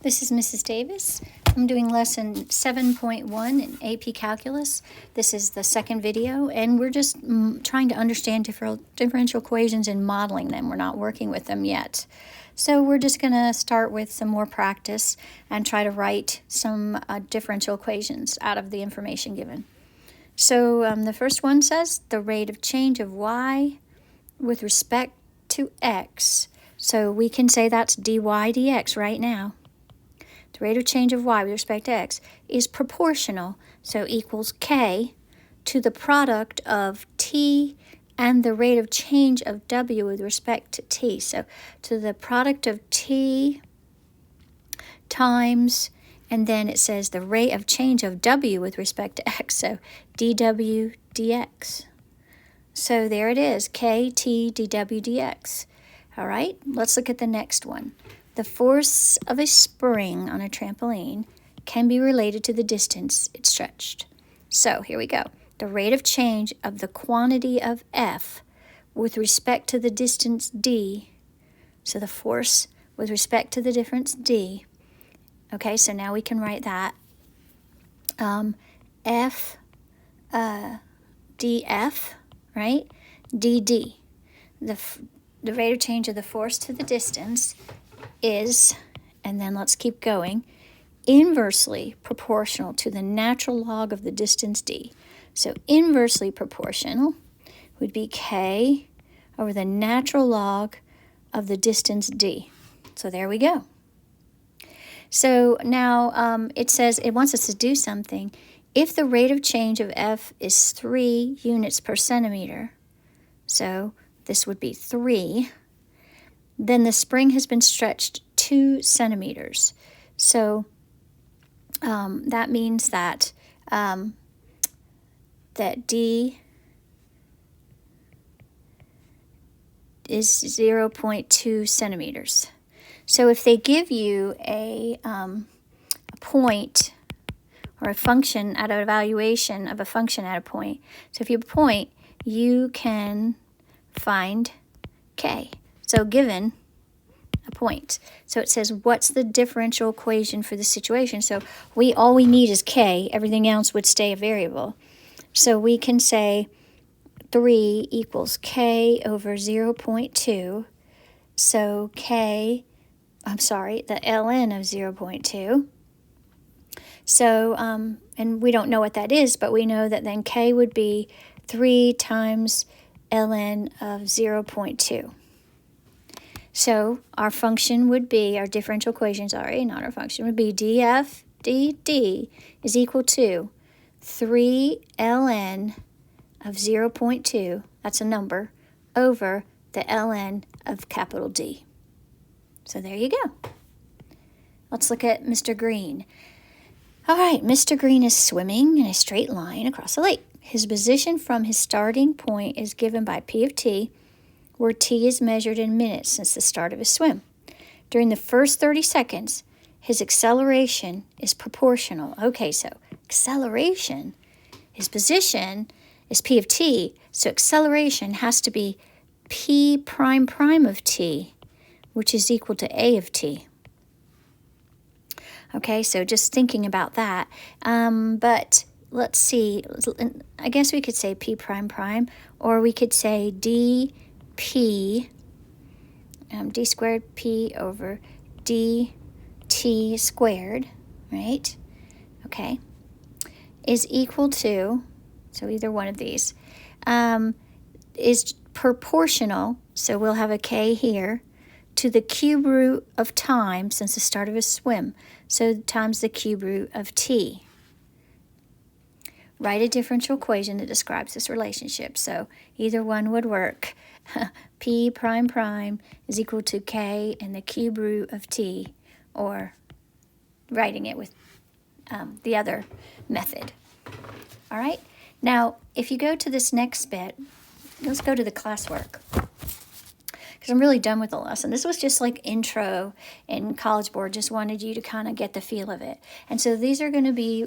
This is Mrs. Davis. I'm doing lesson 7.1 in AP Calculus. This is the second video, and we're just trying to understand differential equations and modeling them. We're not working with them yet. So we're just going to start with some more practice and try to write some differential equations out of the information given. So the first one says the rate of change of y with respect to x. So we can say that's dy dx right now. The rate of change of y with respect to x is proportional, so equals k to the product of t and the rate of change of w with respect to t. So to the product of t times, and then it says the rate of change of w with respect to x, so dw dx. So there it is, kt dw dx. All right, let's look at the next one. The force of a spring on a trampoline can be related to the distance it stretched. So here we go. The rate of change of the quantity of F with respect to the distance d, so the force with respect to the difference d. Okay, so now we can write that. F df, right? dd. The rate of change of the force to the distance is, and then let's keep going, inversely proportional to the natural log of the distance d. So inversely proportional would be k over the natural log of the distance d. So there we go. So now it says it wants us to do something. If the rate of change of f is 3 units per centimeter, so this would be 3, then the spring has been stretched 2 centimeters. So that means that that d is 0.2 centimeters. So if they give you a point or a function at an evaluation of a function at a point, so if you have a point, you can find k. So given a point. So it says, what's the differential equation for the situation? So all we need is k. Everything else would stay a variable. So we can say 3 equals k over 0.2. So the ln of 0.2. So, and we don't know what that is, but we know that then k would be 3 times ln of 0.2. So our function would be, our differential equation, not our function, would be df dd is equal to 3 ln of 0.2, that's a number, over the ln of capital D. So there you go. Let's look at Mr. Green. All right, Mr. Green is swimming in a straight line across a lake. His position from his starting point is given by P of t, where t is measured in minutes since the start of his swim. During the first 30 seconds, his acceleration is proportional. Okay, so acceleration, his position is P of t, so acceleration has to be P prime prime of t, which is equal to A of t. Okay, so just thinking about that. But let's see, I guess we could say P prime prime, or we could say d squared P over dt squared, right? Okay, is equal to, so either one of these, is proportional, so we'll have a k here, to the cube root of time since the start of a swim, so times the cube root of t. Write a differential equation that describes this relationship. So either one would work. P prime prime is equal to k and the cube root of t, or writing it with the other method. All right? Now, if you go to this next bit, let's go to the classwork, because I'm really done with the lesson. This was just like intro, and College Board just wanted you to kind of get the feel of it. And so these are going to be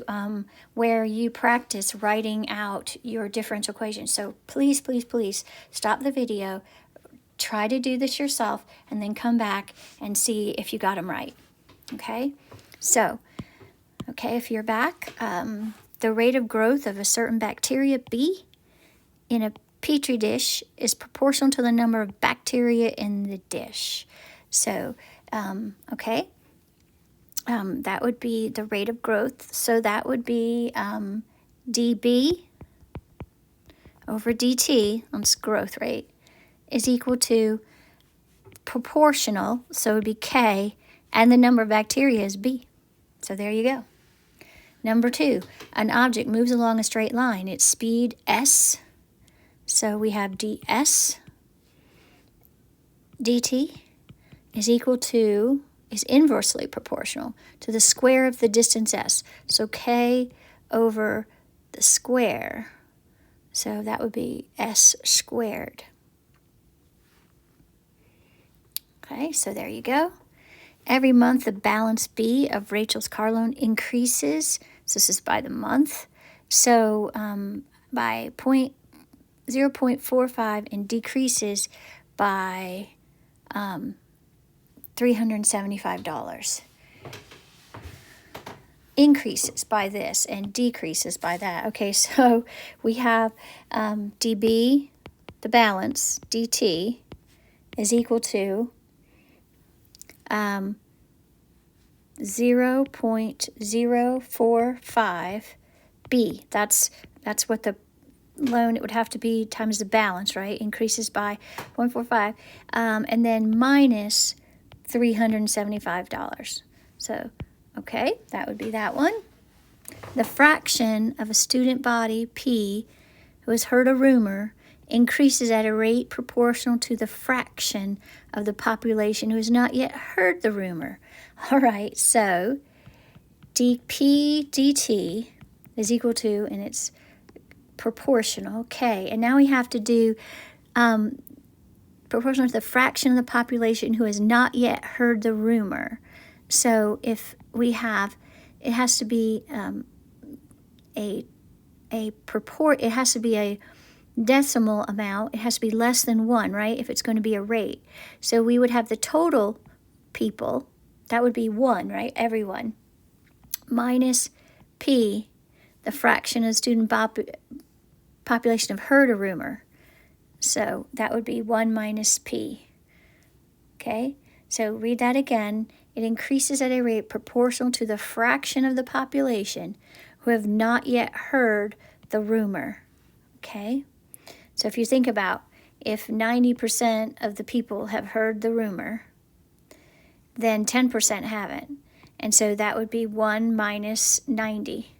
where you practice writing out your differential equations. So please, please, please stop the video, try to do this yourself, and then come back and see if you got them right. Okay, so, okay, if you're back, the rate of growth of a certain bacteria, B, in a petri dish is proportional to the number of bacteria in the dish. So, okay, that would be the rate of growth. So that would be dB over dt, on its growth rate, is equal to proportional, so it would be K, and the number of bacteria is B. So there you go. Number 2, an object moves along a straight line. Its speed S, so we have ds dt is equal to, is inversely proportional to the square of the distance S. So K over the square, so that would be S squared. Okay, so there you go. Every month, the balance B of Rachel's car loan increases. So this is by the month. So by 0.45 and decreases by $375. Increases by this and decreases by that. Okay, so we have dB, the balance, dt, is equal to 0.045 B. That's what the loan, it would have to be times the balance, right? Increases by 0.45, and then minus $375. So, okay, that would be that one. The fraction of a student body, P, who has heard a rumor, increases at a rate proportional to the fraction of the population who has not yet heard the rumor. All right, so dP dt is equal to, and it's proportional, K. And now we have to do proportional to the fraction of the population who has not yet heard the rumor. So if we have, it has to be it has to be a decimal amount. It has to be less than 1, right, if it's going to be a rate. So we would have the total people, that would be 1, right, everyone, minus P, the fraction of the student population have heard a rumor. So that would be 1 minus P. Okay, so read that again. It increases at a rate proportional to the fraction of the population who have not yet heard the rumor. Okay, so if you think about, if 90% of the people have heard the rumor, then 10% haven't. And so that would be 1 minus 90.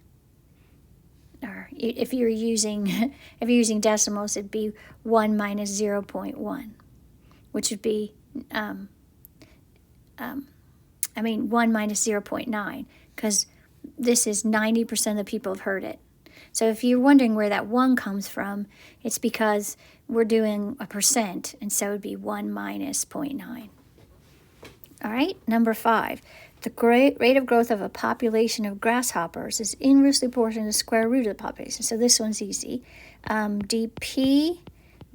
Or if you're using decimals, it'd be 1 minus 0.1, which would be 1 minus 0.9, because this is 90% of the people have heard it. So if you're wondering where that 1 comes from, it's because we're doing a percent, and so it would be 1 minus 0.9. All right, number 5. The rate of growth of a population of grasshoppers is inversely proportional to the square root of the population. So this one's easy. dP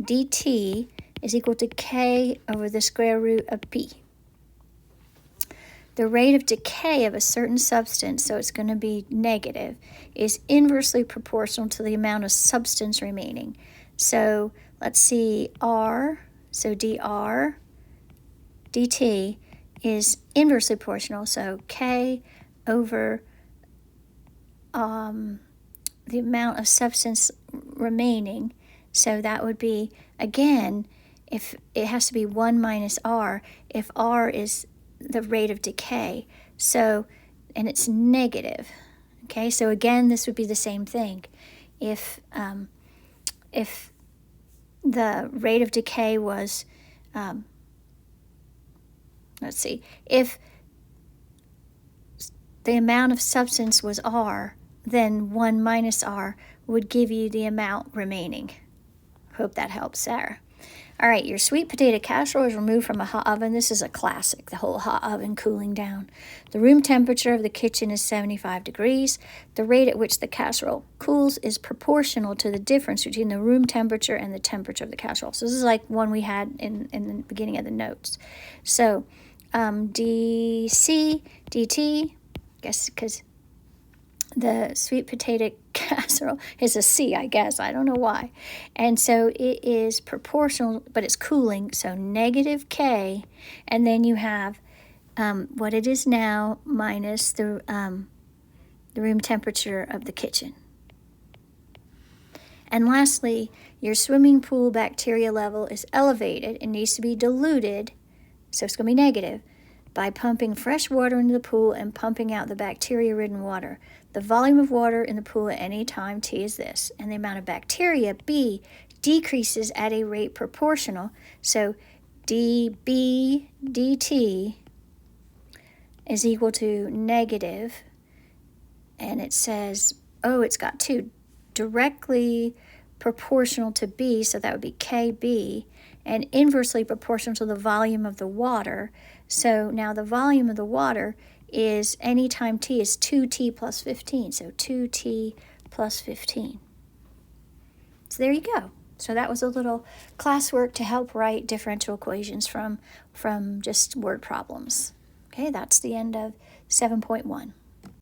dt is equal to K over the square root of P. The rate of decay of a certain substance, so it's going to be negative, is inversely proportional to the amount of substance remaining. So let's see, R, so dr dt is inversely proportional, so K over the amount of substance remaining. So that would be, again, if it has to be 1 minus R, if R is the rate of decay, so, and it's negative. Okay, so again, this would be the same thing. If the rate of decay was, let's see, if the amount of substance was R, then 1 minus R would give you the amount remaining. Hope that helps, Sarah. All right, your sweet potato casserole is removed from a hot oven. This is a classic, the whole hot oven cooling down. The room temperature of the kitchen is 75 degrees. The rate at which the casserole cools is proportional to the difference between the room temperature and the temperature of the casserole. So this is like one we had in the beginning of the notes. So dc dt, I guess because the sweet potato casserole is a C, I guess. I don't know why. And so it is proportional, but it's cooling, so negative K, and then you have what it is now minus the room temperature of the kitchen. And lastly, your swimming pool bacteria level is elevated and needs to be diluted, so it's going to be negative, by pumping fresh water into the pool and pumping out the bacteria-ridden water. The volume of water in the pool at any time T is this, and the amount of bacteria, B, decreases at a rate proportional, so dB dt is equal to negative, and it says, oh, it's got two, directly proportional to B, so that would be KB, and inversely proportional to the volume of the water. So now the volume of the water is anytime T is 2T plus 15, so 2T plus 15. So there you go. So that was a little classwork to help write differential equations from just word problems. Okay, that's the end of 7.1.